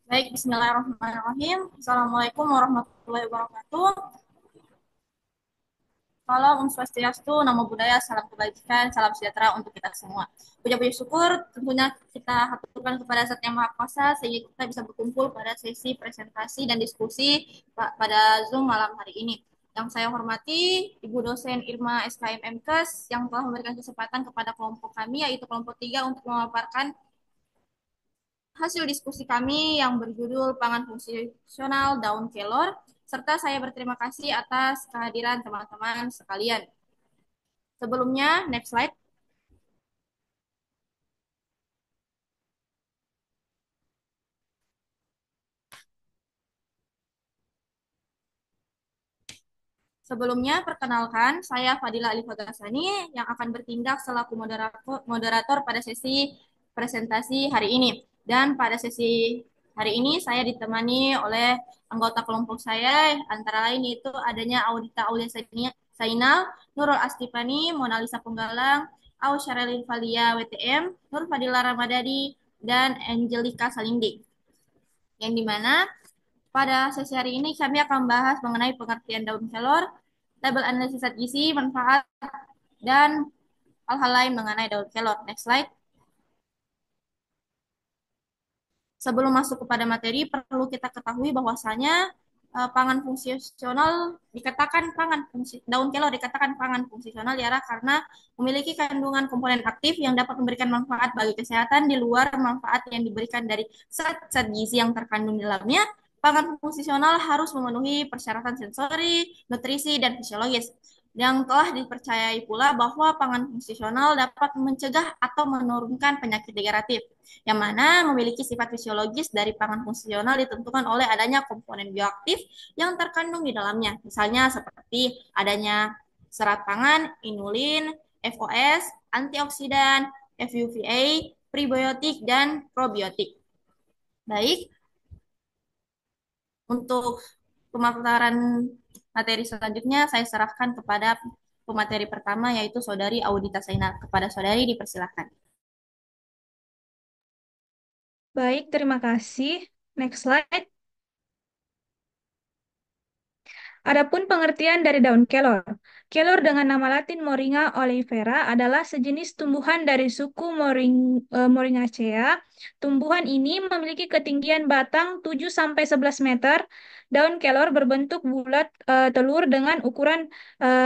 Baik, bismillahirrahmanirrahim. Assalamualaikum warahmatullahi wabarakatuh. Salam Om Swastiastu, Namo Buddhaya, salam kebajikan, salam sejahtera untuk kita semua. Puja-puji syukur tentunya kita haturkan kepada Zat Yang Maha Kuasa sehingga kita bisa berkumpul pada sesi presentasi dan diskusi pada Zoom malam hari ini. Yang saya hormati Ibu dosen Irma SKM MKes yang telah memberikan kesempatan kepada kelompok kami yaitu kelompok 3 untuk memaparkan hasil diskusi kami yang berjudul Pangan Fungsional Daun Kelor, serta saya berterima kasih atas kehadiran teman-teman sekalian. Sebelumnya, next slide. Sebelumnya, perkenalkan, saya Fadila Alifah Ghasani yang akan bertindak selaku moderator pada sesi presentasi hari ini. Dan pada sesi hari ini saya ditemani oleh anggota kelompok saya, antara lain itu adanya Audita Aulia Sainal, Nurul Astifani, Mona Lisa Penggalang, Au Syarelin Valia WTM, Nur Fadila Ramadhani, dan Angelika Salindi. Yang dimana pada sesi hari ini kami akan membahas mengenai pengertian daun kelor, tabel analisis zat gizi, manfaat, dan hal-hal lain mengenai daun kelor. Next slide. Sebelum masuk kepada materi, perlu kita ketahui bahwasanya pangan fungsional dikatakan daun kelor dikatakan pangan fungsional ya karena memiliki kandungan komponen aktif yang dapat memberikan manfaat bagi kesehatan di luar manfaat yang diberikan dari zat-zat gizi yang terkandung di dalamnya. Pangan fungsional harus memenuhi persyaratan sensori, nutrisi, dan fisiologis yang telah dipercayai pula bahwa pangan fungsional dapat mencegah atau menurunkan penyakit degeneratif yang mana memiliki sifat fisiologis dari pangan fungsional ditentukan oleh adanya komponen bioaktif yang terkandung di dalamnya. Misalnya seperti adanya serat pangan, inulin, FOS, antioksidan, FUVA, prebiotik, dan probiotik. Baik, untuk pemaparan materi selanjutnya saya serahkan kepada pemateri pertama yaitu Saudari Audita Saina. Kepada Saudari dipersilakan. Baik, terima kasih. Next slide. Adapun pengertian dari daun kelor. Kelor dengan nama Latin Moringa oleifera adalah sejenis tumbuhan dari suku Moringacea. Tumbuhan ini memiliki ketinggian batang 7-11 meter. Daun kelor berbentuk bulat telur dengan ukuran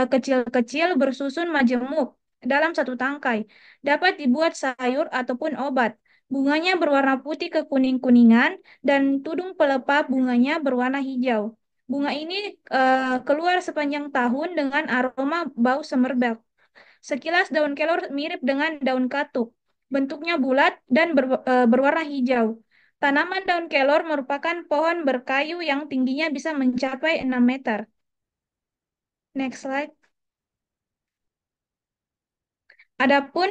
kecil-kecil bersusun majemuk dalam satu tangkai. Dapat dibuat sayur ataupun obat. Bunganya berwarna putih ke kuning-kuningan dan tudung pelepah bunganya berwarna hijau. Bunga ini keluar sepanjang tahun dengan aroma bau semerbak. Sekilas daun kelor mirip dengan daun katuk. Bentuknya bulat dan berwarna hijau. Tanaman daun kelor merupakan pohon berkayu yang tingginya bisa mencapai 6 meter. Next slide. Adapun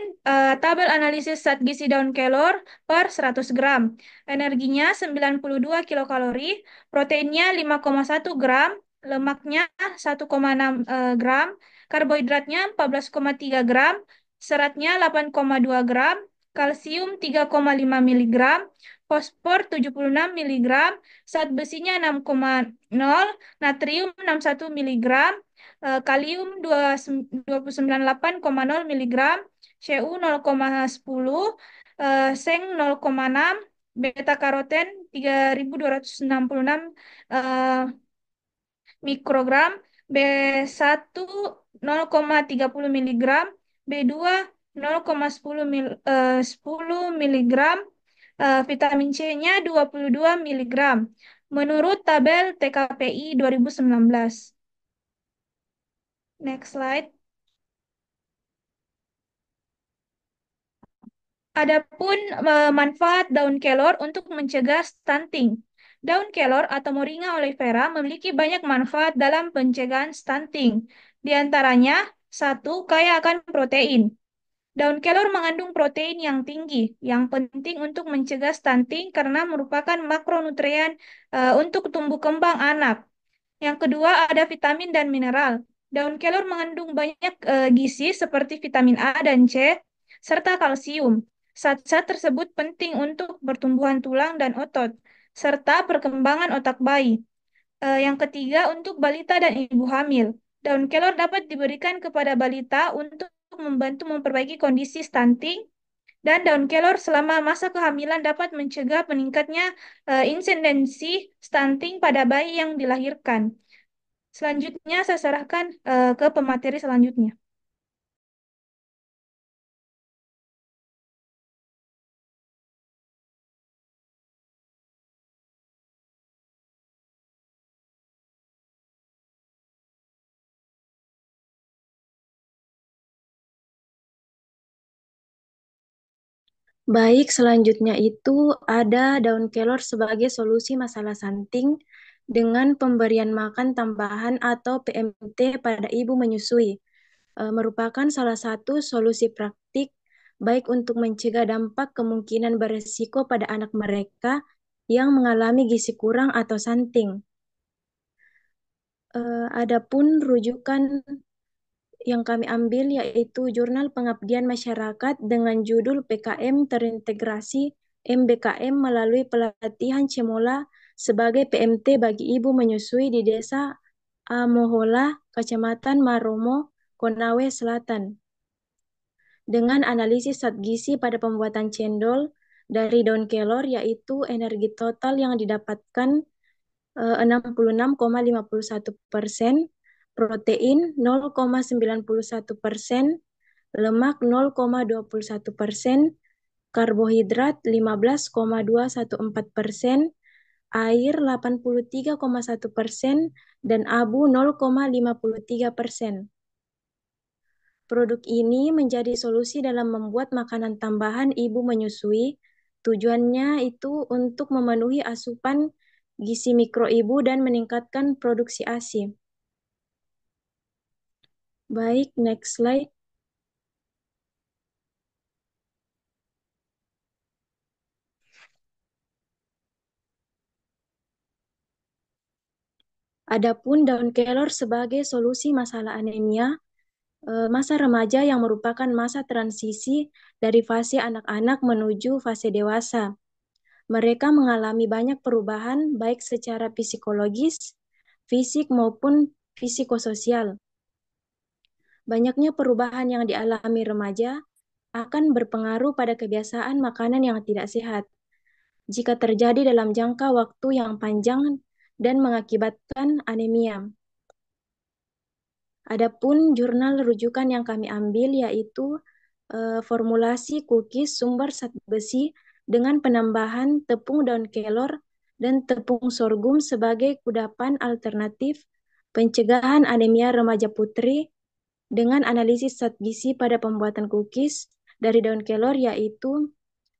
tabel analisis zat gizi daun kelor per 100 gram. Energinya 92 kilokalori, proteinnya 5,1 gram, lemaknya 1,6 gram, karbohidratnya 14,3 gram, seratnya 8,2 gram, kalsium 3,5 miligram, fosfor 76 miligram, zat besinya 6,0, natrium 61 miligram, kalium 298,0 miligram, Cu 0,10, seng 0,6, beta karoten 3266 eh, mikrogram, B1 0,30 miligram, B2 0,10 10 miligram, vitamin C-nya 22 miligram. Menurut tabel TKPI 2019. Next slide. Adapun manfaat daun kelor untuk mencegah stunting. Daun kelor atau Moringa oleifera memiliki banyak manfaat dalam pencegahan stunting. Di antaranya, satu, kaya akan protein. Daun kelor mengandung protein yang tinggi, yang penting untuk mencegah stunting karena merupakan makronutrien untuk tumbuh kembang anak. Yang kedua ada vitamin dan mineral. Daun kelor mengandung banyak gizi seperti vitamin A dan C serta kalsium. Zat-zat tersebut penting untuk pertumbuhan tulang dan otot. serta perkembangan otak bayi. Yang ketiga, untuk balita dan ibu hamil. Daun kelor dapat diberikan kepada balita untuk membantu memperbaiki kondisi stunting, dan daun kelor selama masa kehamilan dapat mencegah meningkatnya insidensi stunting pada bayi yang dilahirkan. Selanjutnya, saya serahkan ke pemateri selanjutnya. Baik, selanjutnya itu ada daun kelor sebagai solusi masalah stunting dengan pemberian makan tambahan atau PMT pada ibu menyusui. Merupakan salah satu solusi praktik baik untuk mencegah dampak kemungkinan beresiko pada anak mereka yang mengalami gizi kurang atau stunting. Adapun rujukan yang kami ambil yaitu Jurnal Pengabdian Masyarakat dengan judul PKM Terintegrasi MBKM melalui pelatihan Cemola sebagai PMT bagi ibu menyusui di Desa Amohola, Kecamatan Maromo, Konawe Selatan. Dengan analisis zat gizi pada pembuatan cendol dari daun kelor yaitu energi total yang didapatkan 66,51%, protein 0,91%, lemak 0,21%, karbohidrat 15,214%, air 83,1%, dan abu 0,53%. Produk ini menjadi solusi dalam membuat makanan tambahan ibu menyusui. Tujuannya itu untuk memenuhi asupan gizi mikro ibu dan meningkatkan produksi ASI. Baik, next slide. Adapun daun kelor sebagai solusi masalah anemia, masa remaja yang merupakan masa transisi dari fase anak-anak menuju fase dewasa. Mereka mengalami banyak perubahan baik secara psikologis, fisik maupun psikososial. Banyaknya perubahan yang dialami remaja akan berpengaruh pada kebiasaan makanan yang tidak sehat. Jika terjadi dalam jangka waktu yang panjang dan mengakibatkan anemia. Adapun jurnal rujukan yang kami ambil yaitu formulasi cookies sumber zat besi dengan penambahan tepung daun kelor dan tepung sorghum sebagai kudapan alternatif pencegahan anemia remaja putri dengan analisis zat gizi pada pembuatan cookies dari daun kelor yaitu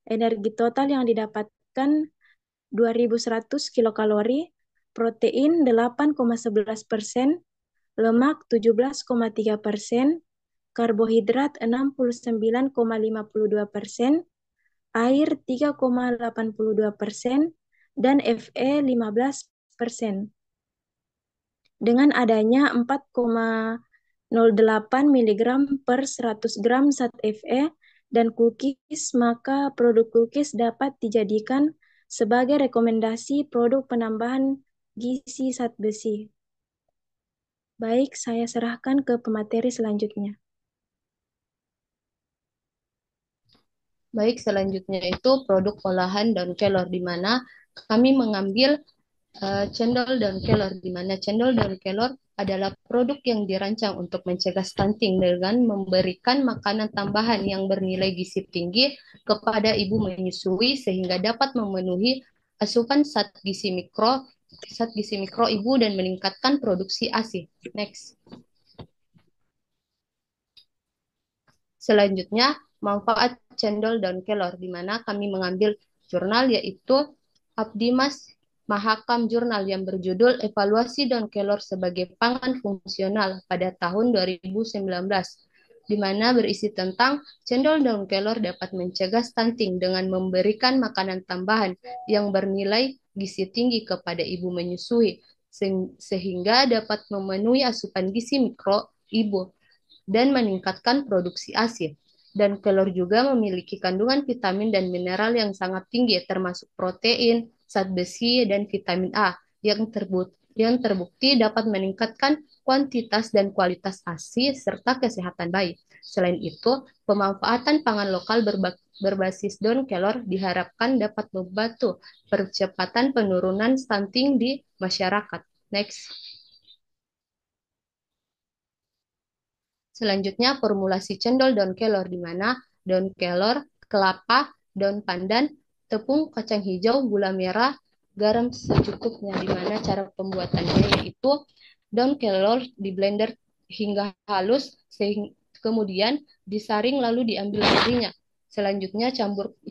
energi total yang didapatkan 2100 kilokalori, protein 8,11%, lemak 17,3%, karbohidrat 69,52%, air 3,82%, dan Fe 15%. Dengan adanya 4,08 mg per 100 gram zat Fe dan cookies, maka produk cookies dapat dijadikan sebagai rekomendasi produk penambahan gizi zat besi. Baik, saya serahkan ke pemateri selanjutnya. Baik, selanjutnya itu produk olahan daun kelor, di mana kami mengambil cendol daun kelor, di mana cendol daun kelor adalah produk yang dirancang untuk mencegah stunting dengan memberikan makanan tambahan yang bernilai gizi tinggi kepada ibu menyusui sehingga dapat memenuhi asupan zat gizi mikro ibu dan meningkatkan produksi ASI. Next. Selanjutnya, manfaat cendol daun kelor, di mana kami mengambil jurnal yaitu Abdimas Mahakam Jurnal yang berjudul Evaluasi Daun Kelor sebagai Pangan Fungsional pada tahun 2019, di mana berisi tentang cendol daun kelor dapat mencegah stunting dengan memberikan makanan tambahan yang bernilai gizi tinggi kepada ibu menyusui, sehingga dapat memenuhi asupan gizi mikro ibu dan meningkatkan produksi ASI. Dan kelor juga memiliki kandungan vitamin dan mineral yang sangat tinggi, termasuk protein, zat besi, dan vitamin A yang terbukti dapat meningkatkan kuantitas dan kualitas ASI serta kesehatan bayi. Selain itu, pemanfaatan pangan lokal berbasis daun kelor diharapkan dapat membantu percepatan penurunan stunting di masyarakat. Next. Selanjutnya, formulasi cendol daun kelor, di mana daun kelor, kelapa, daun pandan, tepung, kacang hijau, gula merah, garam secukupnya, di mana cara pembuatannya yaitu daun kelor di blender hingga halus, kemudian disaring lalu diambil sarinya. Selanjutnya,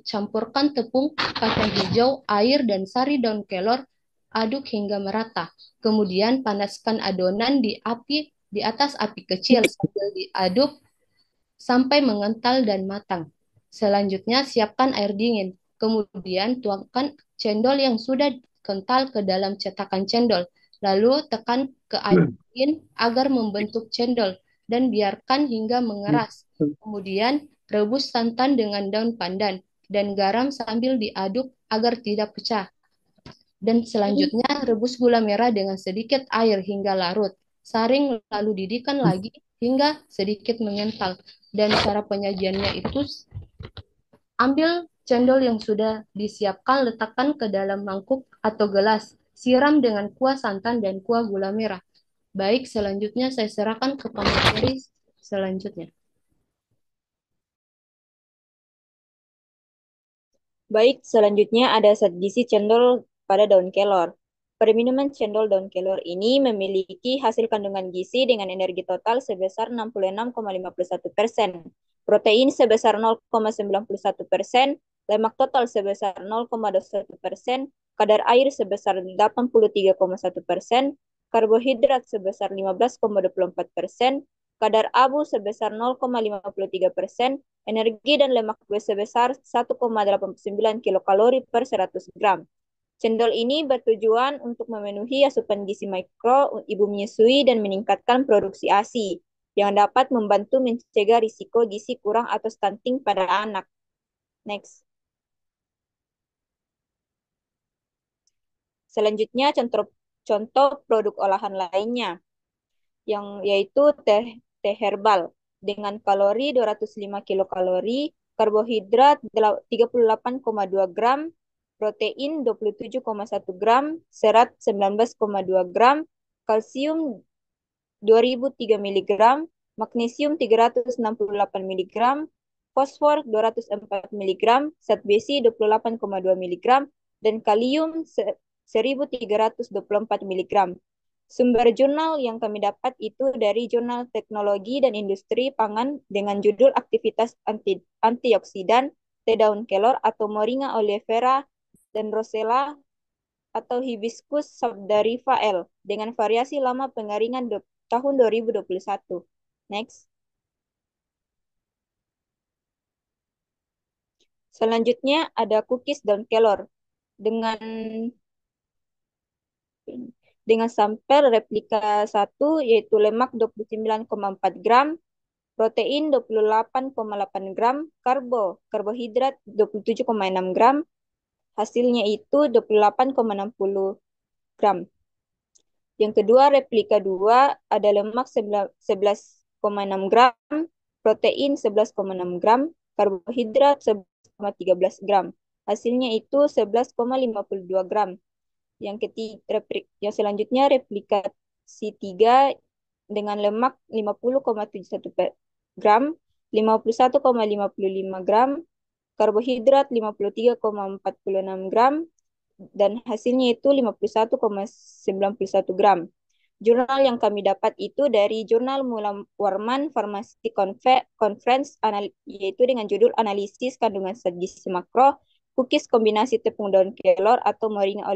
campurkan tepung, kacang hijau, air, dan sari daun kelor, aduk hingga merata. Kemudian panaskan adonan di atas api kecil sambil diaduk sampai mengental dan matang. Selanjutnya, siapkan air dingin. Kemudian, tuangkan cendol yang sudah kental ke dalam cetakan cendol. Lalu, tekan ke air dingin agar membentuk cendol dan biarkan hingga mengeras. Kemudian, rebus santan dengan daun pandan dan garam sambil diaduk agar tidak pecah. Dan selanjutnya rebus gula merah dengan sedikit air hingga larut. Saring lalu didihkan lagi hingga sedikit mengental. Dan cara penyajiannya itu ambil cendol yang sudah disiapkan, letakkan ke dalam mangkuk atau gelas. Siram dengan kuah santan dan kuah gula merah. Baik, selanjutnya saya serahkan ke pemateri selanjutnya. Baik, selanjutnya ada zat gizi cendol pada daun kelor. Pada minuman cendol daun kelor ini memiliki hasil kandungan gizi dengan energi total sebesar 66,51%, protein sebesar 0,91%, lemak total sebesar 0,21%, kadar air sebesar 83,1%, karbohidrat sebesar 15,24%, kadar abu sebesar 0,53%, energi dan lemak sebesar 1,89 kilokalori per 100 gram. Cendol ini bertujuan untuk memenuhi asupan gizi mikro ibu menyusui dan meningkatkan produksi ASI yang dapat membantu mencegah risiko gizi kurang atau stunting pada anak. Next. Selanjutnya contoh produk olahan lainnya yang yaitu teh herbal dengan kalori 205 kilokalori, karbohidrat 38,2 gram, protein 27,1 gram, serat 19,2 gram, kalsium 2003 mg, magnesium 368 mg, fosfor 204 mg, zat besi 28,2 mg, dan kalium 1324 mg. Sumber jurnal yang kami dapat itu dari Jurnal Teknologi dan Industri Pangan dengan judul Aktivitas Antioksidan Teh Daun Kelor atau Moringa oleifera dan Rosella atau Hibiscus sabdarifa L dengan variasi lama pengeringan tahun 2021. Next. Selanjutnya ada cookies daun kelor dengan sampel replika 1 yaitu lemak 29,4 gram, protein 28,8 gram, karbohidrat 27,6 gram, hasilnya itu 28,60 gram. Yang kedua, replika 2 ada lemak 11,6 gram, protein 11,6 gram, karbohidrat 11,13 gram. Hasilnya itu 11,52 gram. Yang selanjutnya replikasi 3 dengan lemak 50,71 gram, 51,55 gram, karbohidrat 53,46 gram, dan hasilnya itu 51,91 gram. Jurnal yang kami dapat itu dari Jurnal Mula Warman Pharmacy Conference, yaitu dengan judul Analisis Kandungan Zat Gizi Makro, Cookies Kombinasi Tepung Daun Kelor atau Moringa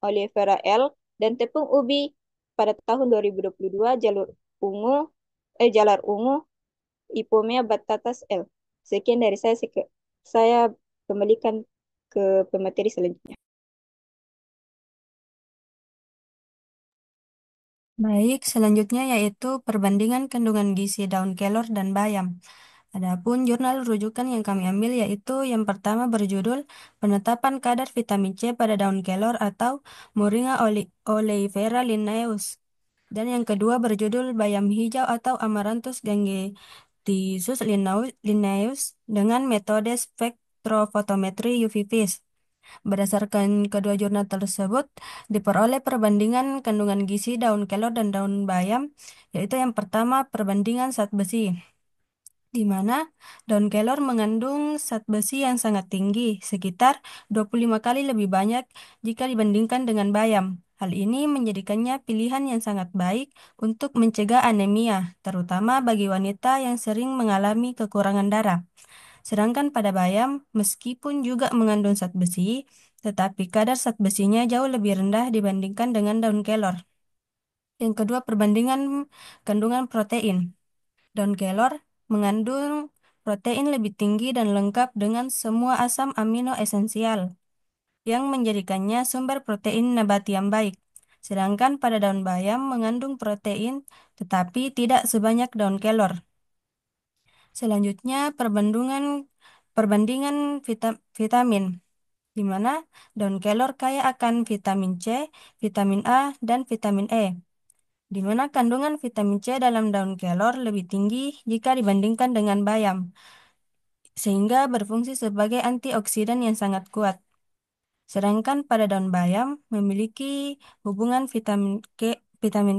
oleifera L, dan tepung ubi pada tahun 2022 jalar ungu Ipomea batatas L. Sekian dari saya kembalikan ke pemateri selanjutnya. Baik, selanjutnya yaitu perbandingan kandungan gizi daun kelor dan bayam. Adapun jurnal rujukan yang kami ambil yaitu yang pertama berjudul Penetapan Kadar Vitamin C pada Daun Kelor atau Moringa oleifera linnaeus. Dan yang kedua berjudul Bayam Hijau atau Amaranthus gangeticus linnaeus dengan metode spektrofotometri UV vis. Berdasarkan kedua jurnal tersebut, diperoleh perbandingan kandungan gizi daun kelor dan daun bayam, yaitu yang pertama perbandingan zat besi, di mana daun kelor mengandung zat besi yang sangat tinggi, sekitar 25 kali lebih banyak jika dibandingkan dengan bayam. Hal ini menjadikannya pilihan yang sangat baik untuk mencegah anemia, terutama bagi wanita yang sering mengalami kekurangan darah. Sedangkan pada bayam, meskipun juga mengandung zat besi, tetapi kadar zat besinya jauh lebih rendah dibandingkan dengan daun kelor. Yang kedua, perbandingan kandungan protein. Daun kelor mengandung protein lebih tinggi dan lengkap dengan semua asam amino esensial, yang menjadikannya sumber protein nabati yang baik. Sedangkan pada daun bayam mengandung protein, tetapi tidak sebanyak daun kelor. Selanjutnya, perbandingan vitamin, di mana daun kelor kaya akan vitamin C, vitamin A, dan vitamin E, di mana kandungan vitamin C dalam daun kelor lebih tinggi jika dibandingkan dengan bayam, sehingga berfungsi sebagai antioksidan yang sangat kuat. Sedangkan pada daun bayam memiliki hubungan vitamin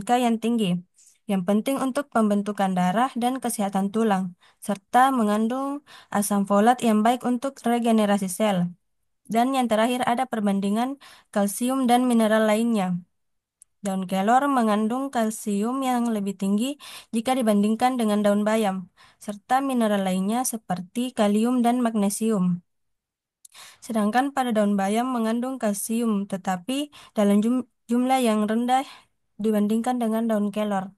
K yang tinggi, yang penting untuk pembentukan darah dan kesehatan tulang, serta mengandung asam folat yang baik untuk regenerasi sel. Dan yang terakhir ada perbandingan kalsium dan mineral lainnya. Daun kelor mengandung kalsium yang lebih tinggi jika dibandingkan dengan daun bayam, serta mineral lainnya seperti kalium dan magnesium. Sedangkan pada daun bayam mengandung kalsium, tetapi dalam jumlah yang rendah dibandingkan dengan daun kelor.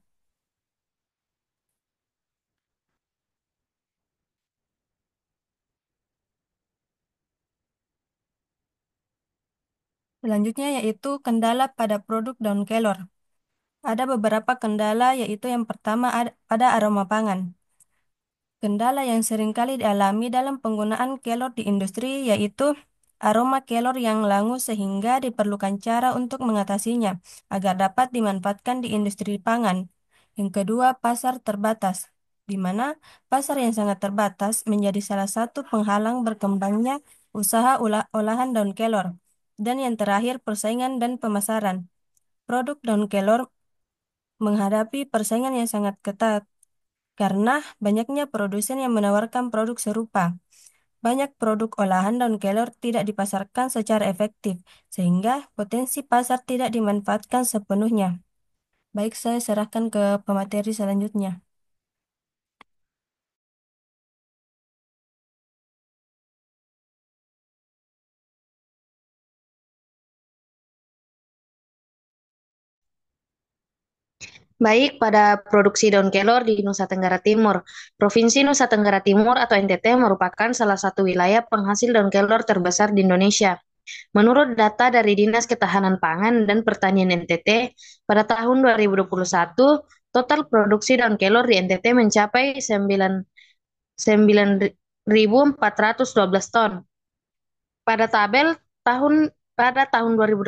Selanjutnya yaitu kendala pada produk daun kelor. Ada beberapa kendala, yaitu yang pertama pada aroma pangan. Kendala yang seringkali dialami dalam penggunaan kelor di industri yaitu aroma kelor yang langu, sehingga diperlukan cara untuk mengatasinya agar dapat dimanfaatkan di industri pangan. Yang kedua, pasar terbatas, di mana pasar yang sangat terbatas menjadi salah satu penghalang berkembangnya usaha olahan daun kelor. Dan yang terakhir, persaingan dan pemasaran. Produk daun kelor menghadapi persaingan yang sangat ketat karena banyaknya produsen yang menawarkan produk serupa. Banyak produk olahan daun kelor tidak dipasarkan secara efektif, sehingga potensi pasar tidak dimanfaatkan sepenuhnya. Baik, saya serahkan ke pemateri selanjutnya. Baik pada produksi daun kelor di Nusa Tenggara Timur. Provinsi Nusa Tenggara Timur atau NTT merupakan salah satu wilayah penghasil daun kelor terbesar di Indonesia. Menurut data dari Dinas Ketahanan Pangan dan Pertanian NTT, pada tahun 2021, total produksi daun kelor di NTT mencapai 9.412 ton. Pada tahun 2018,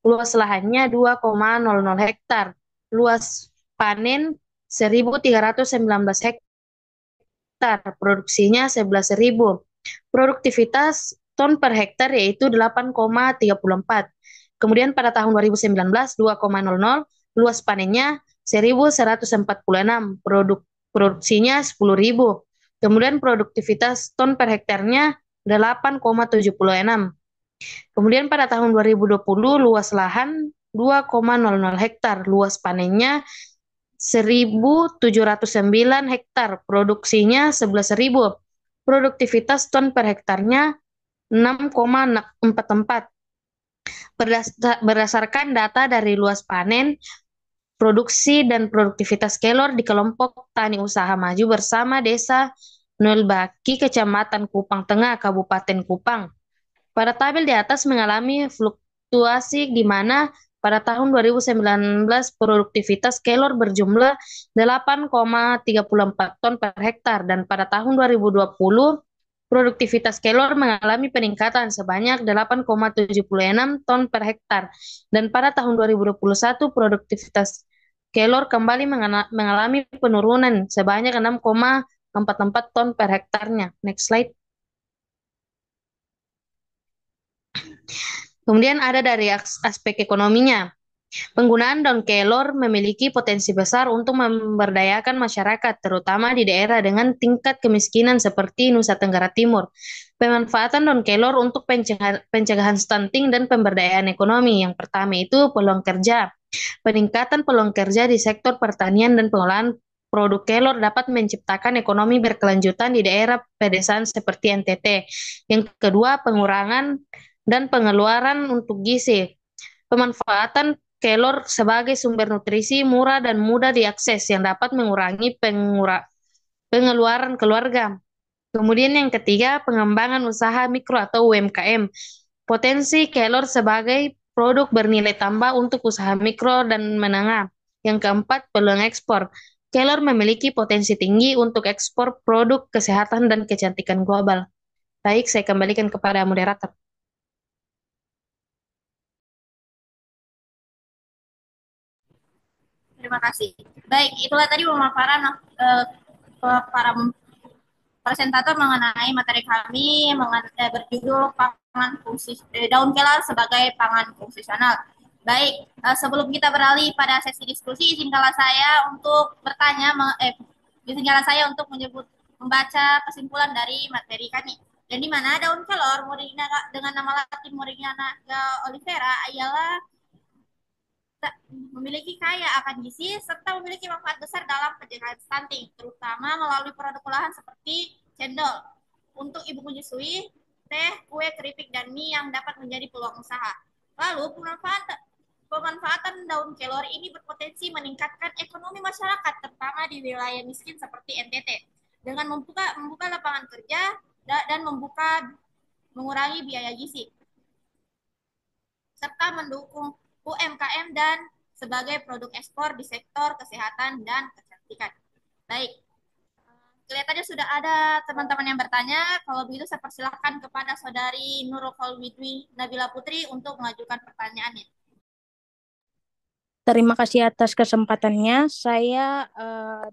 luas lahannya 2,00 hektar, luas panen 1.319 hektar, produksinya 11.000. Produktivitas ton per hektar yaitu 8,34. Kemudian pada tahun 2019 2,00, luas panennya 1.146, produksinya 10.000. Kemudian produktivitas ton per hektarnya 8,76. Kemudian pada tahun 2020 luas lahan 2,00 hektar, luas panennya 1.709 hektar, produksinya 11.000. Produktivitas ton per hektarnya 6,44. Berdasarkan data dari luas panen, produksi dan produktivitas kelor di kelompok Tani Usaha Maju bersama Desa Nulbaki, Kecamatan Kupang Tengah, Kabupaten Kupang. Pada tabel di atas mengalami fluktuasi di mana Pada tahun 2019, produktivitas kelor berjumlah 8,34 ton per hektar, dan pada tahun 2020, produktivitas kelor mengalami peningkatan sebanyak 8,76 ton per hektar, dan pada tahun 2021, produktivitas kelor kembali mengalami penurunan sebanyak 6,44 ton per hektarnya. Next slide. Kemudian ada dari aspek ekonominya. Penggunaan daun kelor memiliki potensi besar untuk memberdayakan masyarakat, terutama di daerah dengan tingkat kemiskinan seperti Nusa Tenggara Timur. Pemanfaatan daun kelor untuk pencegahan stunting dan pemberdayaan ekonomi. Yang pertama itu peluang kerja. Peningkatan peluang kerja di sektor pertanian dan pengolahan produk kelor dapat menciptakan ekonomi berkelanjutan di daerah pedesaan seperti NTT. Yang kedua, pengurangan dan pengeluaran untuk gizi. Pemanfaatan kelor sebagai sumber nutrisi murah dan mudah diakses yang dapat mengurangi pengeluaran keluarga. Kemudian yang ketiga, pengembangan usaha mikro atau UMKM. Potensi kelor sebagai produk bernilai tambah untuk usaha mikro dan menengah. Yang keempat, peluang ekspor. Kelor memiliki potensi tinggi untuk ekspor produk kesehatan dan kecantikan global. Baik, saya kembalikan kepada moderator. Terima kasih. Baik, itulah tadi pemaparan para presentator mengenai materi kami berjudul pangan daun kelor sebagai pangan fungsional. Baik, sebelum kita beralih pada sesi diskusi, izinkanlah saya untuk membaca kesimpulan dari materi kami. Dan di mana daun kelor dengan nama Latin Moringa olivera ialah memiliki kaya akan gizi serta memiliki manfaat besar dalam pencegahan stunting, terutama melalui produk olahan seperti cendol untuk ibu menyusui, teh, kue, keripik, dan mie yang dapat menjadi peluang usaha. Lalu pemanfaatan daun kelor ini berpotensi meningkatkan ekonomi masyarakat, terutama di wilayah miskin seperti NTT, dengan membuka lapangan kerja dan mengurangi biaya gizi, serta mendukung UMKM dan sebagai produk ekspor di sektor kesehatan dan kecantikan. Baik, kelihatannya sudah ada teman-teman yang bertanya. Kalau begitu saya persilahkan kepada Saudari Nurul Khalwidwi Nabila Putri untuk mengajukan pertanyaannya. Terima kasih atas kesempatannya. Saya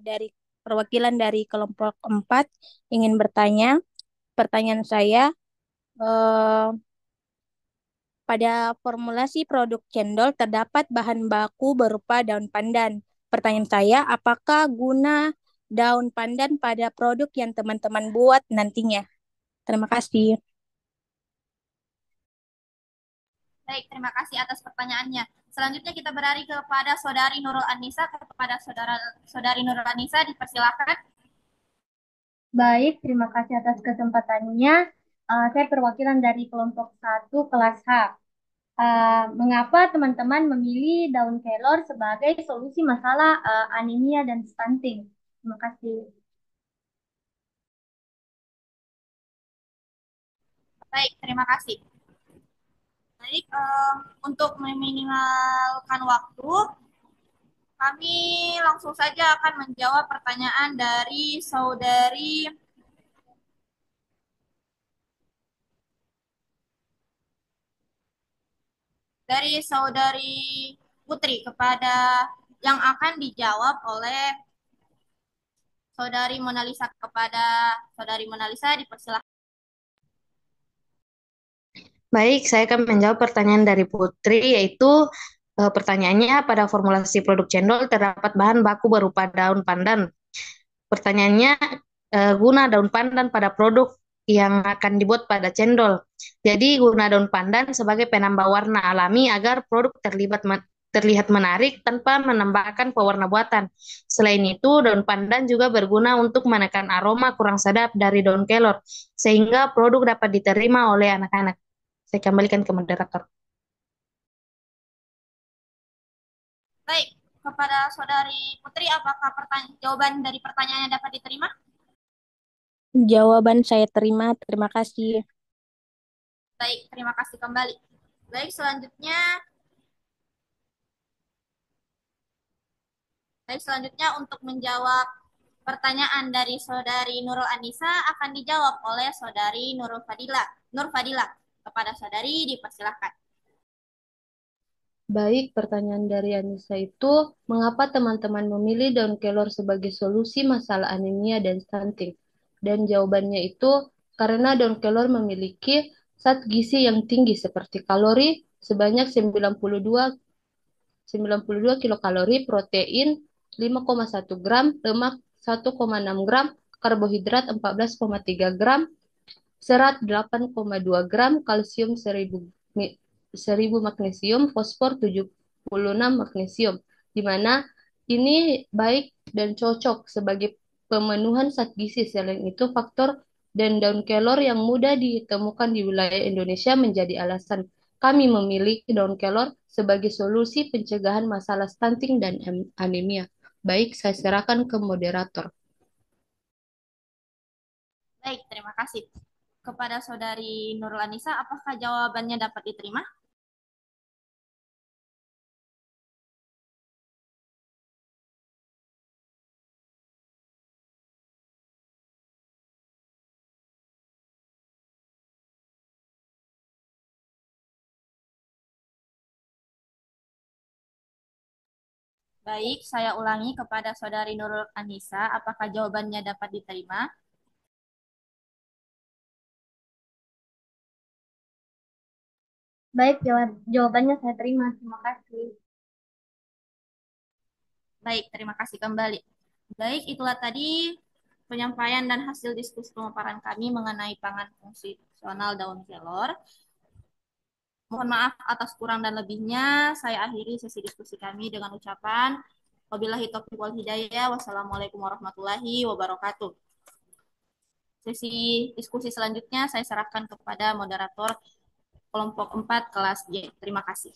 dari perwakilan dari kelompok 4 ingin bertanya. Pertanyaan saya, pada formulasi produk cendol terdapat bahan baku berupa daun pandan. Pertanyaan saya, apakah guna daun pandan pada produk yang teman-teman buat nantinya? Terima kasih. Baik, terima kasih atas pertanyaannya. Selanjutnya kita beralih kepada Saudari Nurul Anissa. Kepada Saudari Nurul Anissa, dipersilakan. Baik, terima kasih atas kesempatannya. Saya perwakilan dari kelompok 1 kelas H. Mengapa teman-teman memilih daun kelor sebagai solusi masalah anemia dan stunting? Terima kasih. Baik, terima kasih. Baik, untuk meminimalkan waktu, kami langsung saja akan menjawab pertanyaan dari Saudari Putri yang akan dijawab oleh Saudari Mona Lisa. Kepada Saudari Mona Lisa, dipersilakan. Baik, saya akan menjawab pertanyaan dari Putri, yaitu pertanyaannya, pada formulasi produk cendol terdapat bahan baku berupa daun pandan. Pertanyaannya, guna daun pandan pada produk yang akan dibuat pada cendol. Jadi, guna daun pandan sebagai penambah warna alami agar produk terlihat menarik tanpa menambahkan pewarna buatan. Selain itu, daun pandan juga berguna untuk menekan aroma kurang sedap dari daun kelor, sehingga produk dapat diterima oleh anak-anak. Saya kembalikan ke moderator. Baik, kepada Saudari Putri, apakah jawaban dari pertanyaannya dapat diterima? Jawaban saya terima, terima kasih. Baik, terima kasih kembali. Baik, selanjutnya Baik, selanjutnya untuk menjawab pertanyaan dari Saudari Nurul Anissa akan dijawab oleh Saudari Nurul Fadila. Nur Fadila, kepada Saudari dipersilahkan. Baik, pertanyaan dari Anissa itu, mengapa teman-teman memilih daun kelor sebagai solusi masalah anemia dan stunting? Dan jawabannya itu, karena daun kelor memiliki zat gizi yang tinggi seperti kalori sebanyak 92 kilokalori, protein 5,1 gram, lemak 1,6 gram, karbohidrat 14,3 gram, serat 8,2 gram, kalsium 1000 magnesium, fosfor 76 magnesium, di mana ini baik dan cocok sebagai pemenuhan zat gizi. Selain itu, faktor dan daun kelor yang mudah ditemukan di wilayah Indonesia menjadi alasan kami memilih daun kelor sebagai solusi pencegahan masalah stunting dan anemia. Baik, saya serahkan ke moderator. Baik, terima kasih. Kepada Saudari Nurul Anissa, apakah jawabannya dapat diterima? Baik, saya ulangi kepada Saudari Nurul Anissa, apakah jawabannya dapat diterima? Baik, jawabannya saya terima. Terima kasih. Baik, terima kasih kembali. Baik, itulah tadi penyampaian dan hasil diskusi pemaparan kami mengenai pangan fungsional daun kelor. Mohon maaf atas kurang dan lebihnya. Saya akhiri sesi diskusi kami dengan ucapan wabillahi taufiq wal hidayah. Wassalamualaikum warahmatullahi wabarakatuh. Sesi diskusi selanjutnya saya serahkan kepada moderator kelompok 4 kelas J. Terima kasih.